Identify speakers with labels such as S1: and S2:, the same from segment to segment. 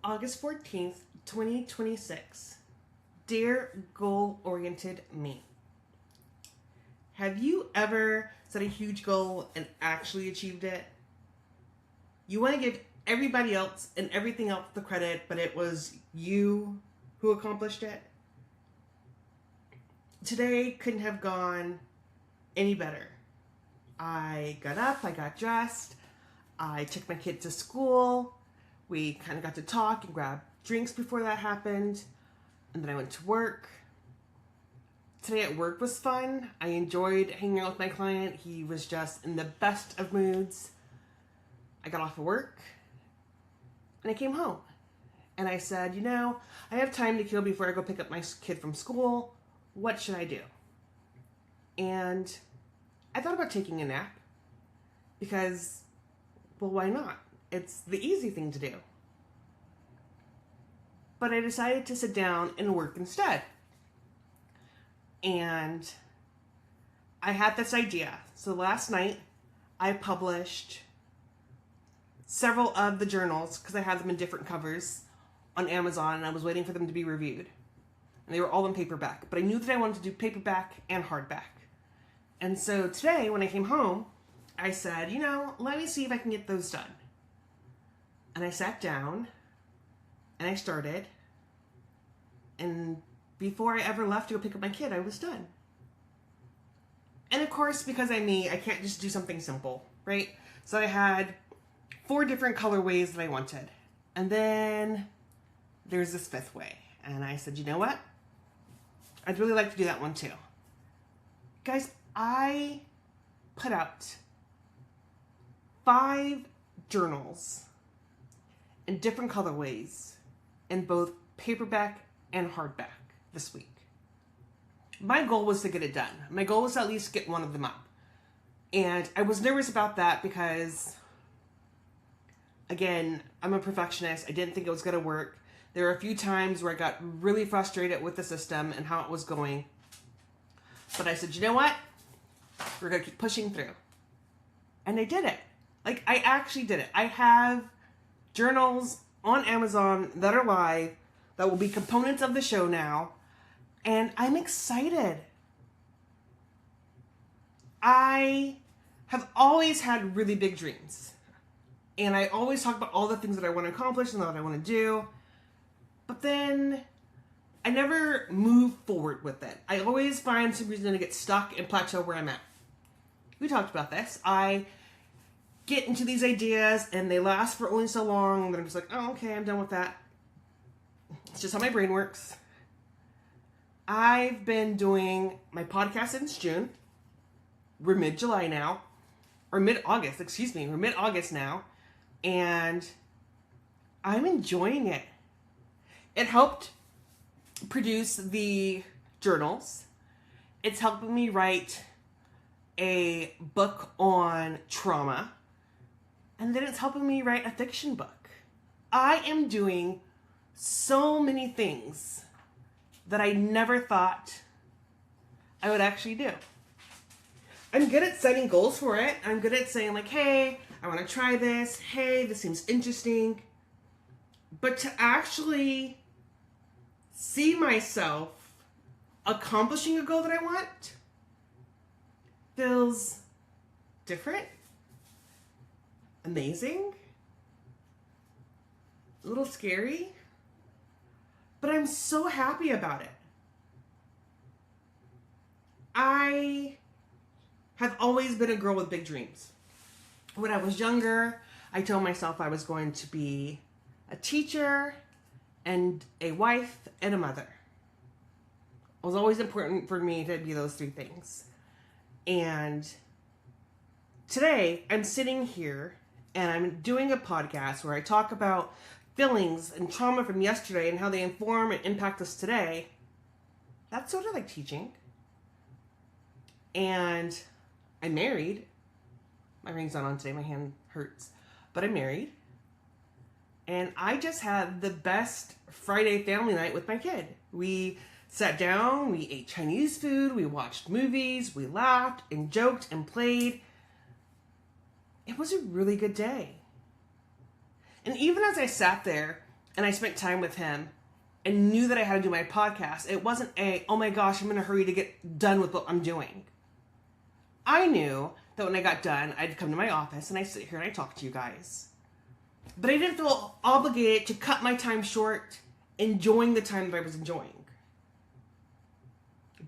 S1: August 14th, 2026. Dear goal-oriented me, have you ever set a huge goal and actually achieved it? You want to give everybody else and everything else the credit, but it was you who accomplished it? Today couldn't have gone any better. I got up, I got dressed, I took my kid to school, we kind of got to talk and grab drinks before that happened, and then I went to work. Today at work was fun. I enjoyed hanging out with my client. He was just in the best of moods. I got off of work and I came home and I said, I have time to kill before I go pick up my kid from school. What should I do? And I thought about taking a nap because, well, why not? It's the easy thing to do. But I decided to sit down and work instead. And I had this idea. So last night I published several of the journals because I had them in different covers on Amazon and I was waiting for them to be reviewed. And they were all in paperback, but I knew that I wanted to do paperback and hardback. And so today when I came home, I said, let me see if I can get those done. And I sat down and I started, and before I ever left to go pick up my kid, I was done. And of course, because I'm me, I can't just do something simple, right? So I had 4 different colorways that I wanted. And then there's this 5th way. And I said, you know what? I'd really like to do that one too. Guys, I put out 5 journals in different colorways in both paperback and hardback this week. My goal was to get it done. My goal was to at least get one of them up. And I was nervous about that because, again, I'm a perfectionist. I didn't think it was going to work. There were a few times where I got really frustrated with the system and how it was going. But I said, you know what? We're going to keep pushing through. And I did it. I actually did it. I have journals on Amazon that are live that will be components of the show now. And I'm excited. I have always had really big dreams. And I always talk about all the things that I want to accomplish and that I want to do. But then I never move forward with it. I always find some reason to get stuck and plateau where I'm at. We talked about this. I get into these ideas and they last for only so long. And then I'm just like, oh, okay, I'm done with that. It's just how my brain works. I've been doing my podcast since June. We're mid-July now. Or mid-August, excuse me. We're mid-August now. And I'm enjoying it. It helped produce the journals. It's helping me write a book on trauma. And then it's helping me write a fiction book. I am doing so many things that I never thought I would actually do. I'm good at setting goals for it. I'm good at saying hey, I want to try this. Hey, this seems interesting. But to actually see myself accomplishing a goal that I want feels different, amazing, a little scary, but I'm so happy about it. I have always been a girl with big dreams. When I was younger, I told myself I was going to be a teacher and a wife and a mother. It was always important for me to be those 3 things. And today I'm sitting here and I'm doing a podcast where I talk about feelings and trauma from yesterday and how they inform and impact us today. That's sort of like teaching. And I'm married. My ring's not on today. My hand hurts. But I'm married. And I just had the best Friday family night with my kid. We sat down, we ate Chinese food, we watched movies, we laughed and joked and played. It was a really good day. And even as I sat there and I spent time with him and knew that I had to do my podcast, it wasn't oh my gosh, I'm in a hurry to get done with what I'm doing. I knew that when I got done, I'd come to my office and I sit here and I talk to you guys. But I didn't feel obligated to cut my time short, enjoying the time that I was enjoying.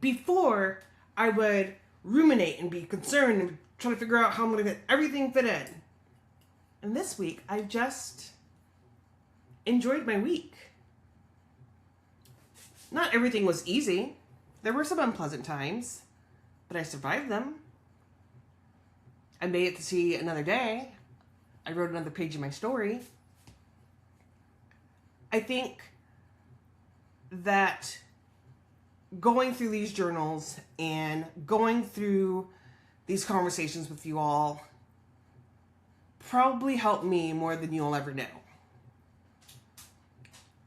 S1: Before, I would ruminate and be concerned and try to figure out how I'm going to get everything fit in. And this week, I just enjoyed my week. Not everything was easy. There were some unpleasant times, but I survived them. I made it to see another day. I wrote another page in my story. I think that going through these journals and going through these conversations with you all probably helped me more than you'll ever know.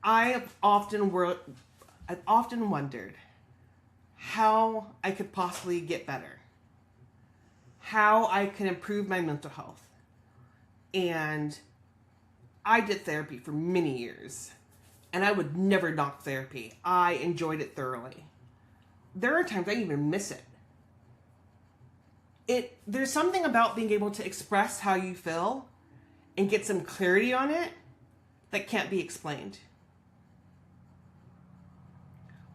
S1: I've often wondered how I could possibly get better, how I can improve my mental health. And I did therapy for many years, and I would never knock therapy. I enjoyed it thoroughly. There are times I even miss it. There's something about being able to express how you feel and get some clarity on it that can't be explained.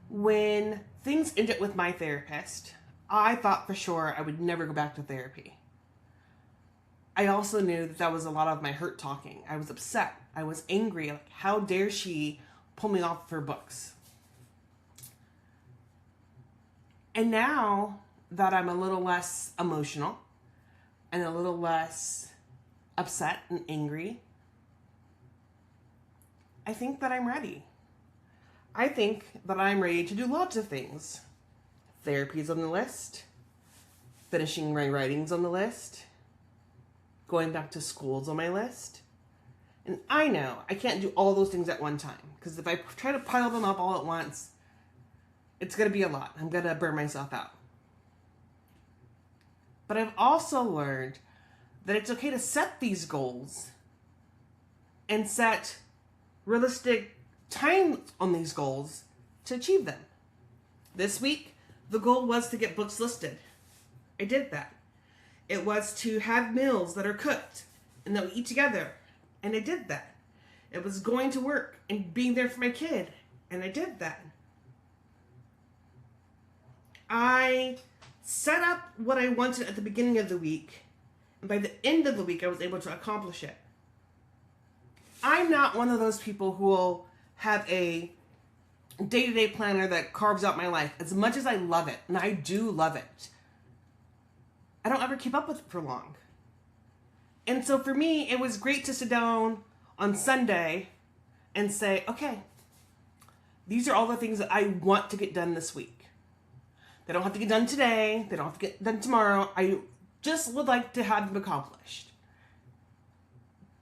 S1: When things ended with my therapist, I thought for sure I would never go back to therapy. I also knew that was a lot of my hurt talking. I was upset. I was angry. Like, how dare she pull me off of her books? And now that I'm a little less emotional and a little less upset and angry, I think that I'm ready. I think that I'm ready to do lots of things. Therapy's on the list. Finishing my writings on the list. Going back to school's on my list. And I know I can't do all those things at one time, because if I try to pile them up all at once, it's going to be a lot. I'm going to burn myself out. But I've also learned that it's okay to set these goals and set realistic time on these goals to achieve them. This week, the goal was to get books listed. I did that. It was to have meals that are cooked and that we eat together. And I did that. It was going to work and being there for my kid. And I did that. I set up what I wanted at the beginning of the week. And by the end of the week, I was able to accomplish it. I'm not one of those people who will have a day-to-day planner that carves out my life. As much as I love it, and I do love it, I don't ever keep up with it for long. And so for me, it was great to sit down on Sunday and say, okay, these are all the things that I want to get done this week. They don't have to get done today. They don't have to get done tomorrow. I just would like to have them accomplished.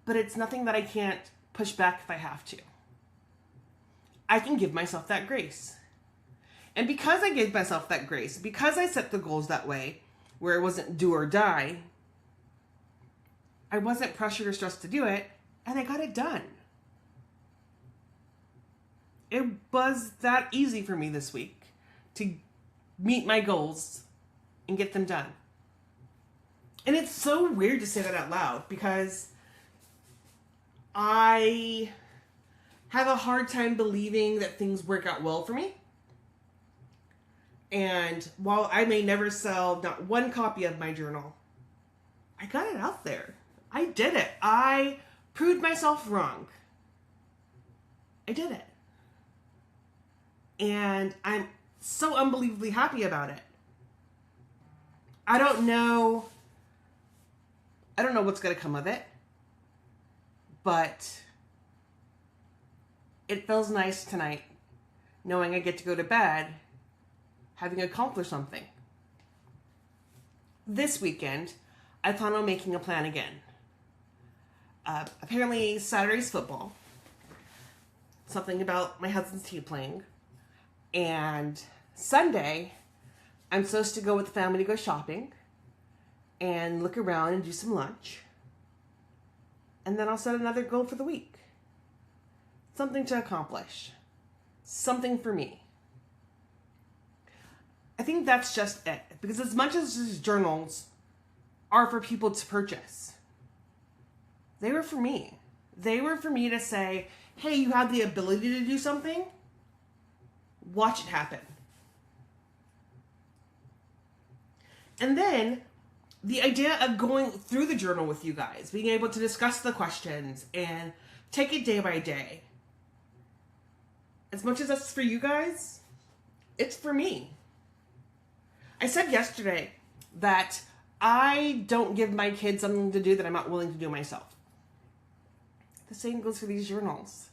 S1: But it's nothing that I can't push back if I have to. I can give myself that grace. And because I gave myself that grace, because I set the goals that way, where it wasn't do or die, I wasn't pressured or stressed to do it, and I got it done. It was that easy for me this week to meet my goals and get them done. And it's so weird to say that out loud, because I have a hard time believing that things work out well for me. And while I may never sell not one copy of my journal, I got it out there. I did it. I proved myself wrong. I did it. And I'm so unbelievably happy about it. I don't know what's going to come of it, but it feels nice tonight knowing I get to go to bed having accomplished something. This weekend, I plan on making a plan again. Apparently Saturday's football. Something about my husband's team playing. And Sunday, I'm supposed to go with the family to go shopping and look around and do some lunch. And then I'll set another goal for the week. something to accomplish, something for me. I think that's just it. Because as much as these journals are for people to purchase, they were for me. They were for me to say, hey, you have the ability to do something, watch it happen. And then the idea of going through the journal with you guys, being able to discuss the questions and take it day by day. As much as that's for you guys, it's for me. I said yesterday that I don't give my kids something to do that I'm not willing to do myself. The same goes for these journals.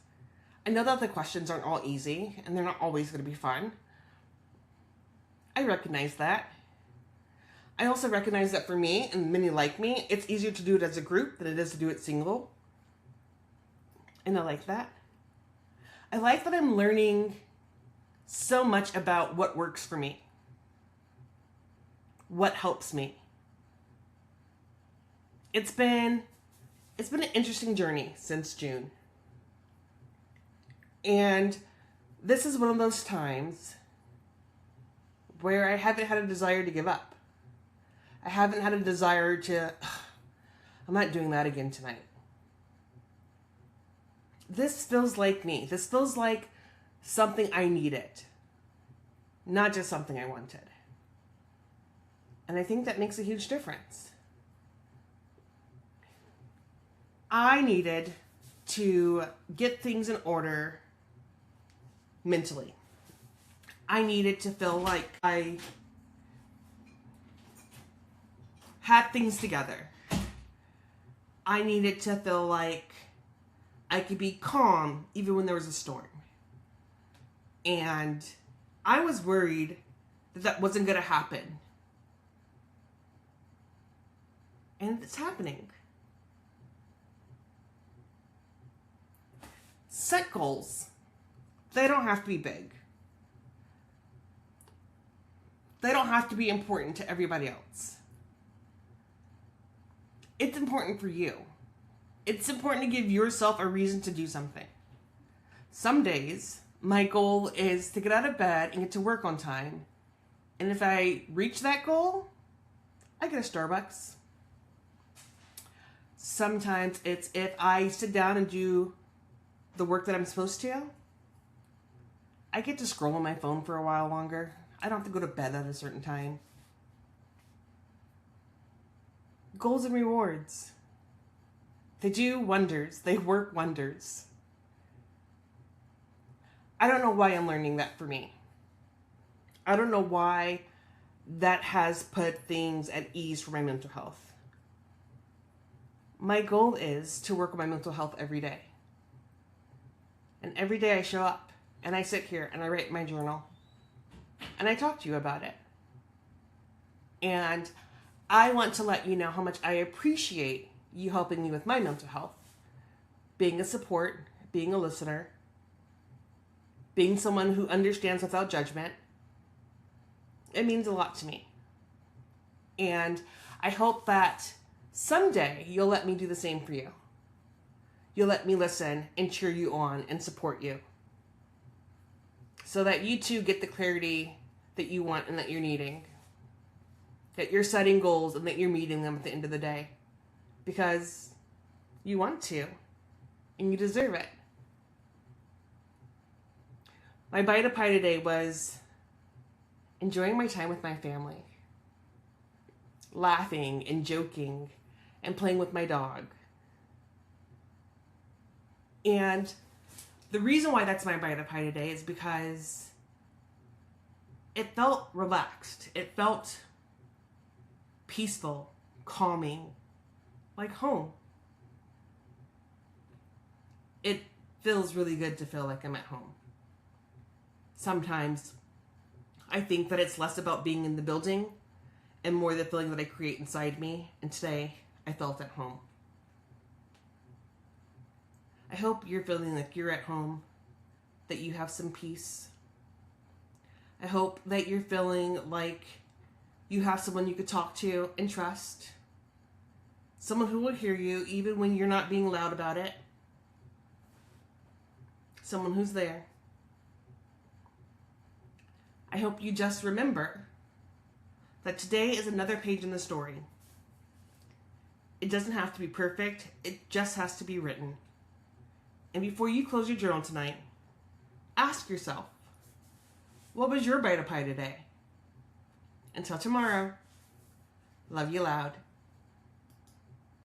S1: I know that the questions aren't all easy and they're not always going to be fun. I recognize that. I also recognize that for me, and many like me, it's easier to do it as a group than it is to do it single. And I like that. I like that I'm learning so much about what works for me. What helps me. It's been an interesting journey since June. And this is one of those times where I haven't had a desire to give up. I haven't had a desire to, I'm not doing that again tonight. This feels like me. This feels like something I needed, not just something I wanted. And I think that makes a huge difference. I needed to get things in order mentally. I needed to feel like I had things together. I needed to feel like I could be calm even when there was a storm. And I was worried that that wasn't going to happen. And it's happening. Set goals. They don't have to be big. They don't have to be important to everybody else. It's important for you. It's important to give yourself a reason to do something. Some days, my goal is to get out of bed and get to work on time. And if I reach that goal, I get a Starbucks. Sometimes it's if I sit down and do the work that I'm supposed to, I get to scroll on my phone for a while longer. I don't have to go to bed at a certain time. Goals and rewards. They do wonders. They work wonders. I don't know why I'm learning that for me. I don't know why that has put things at ease for my mental health. My goal is to work on my mental health every day. And every day I show up and I sit here and I write my journal and I talk to you about it. And I want to let you know how much I appreciate you helping me with my mental health, being a support, being a listener, being someone who understands without judgment. It means a lot to me. And I hope that someday you'll let me do the same for you. You'll let me listen and cheer you on and support you, so that you too get the clarity that you want and that you're needing. That you're setting goals and that you're meeting them at the end of the day. Because you want to. And you deserve it. My bite of pie today was enjoying my time with my family. Laughing and joking and playing with my dog. And the reason why that's my bite of pie today is because it felt relaxed. It felt peaceful, calming, like home. It feels really good to feel like I'm at home. Sometimes I think that it's less about being in the building and more the feeling that I create inside me. And today I felt at home. I hope you're feeling like you're at home, that you have some peace. I hope that you're feeling like you have someone you could talk to and trust. Someone who will hear you even when you're not being loud about it. someone who's there. I hope you just remember that today is another page in the story. It doesn't have to be perfect, it just has to be written. And before you close your journal tonight, ask yourself, what was your bite of pie today? Until tomorrow, love you loud.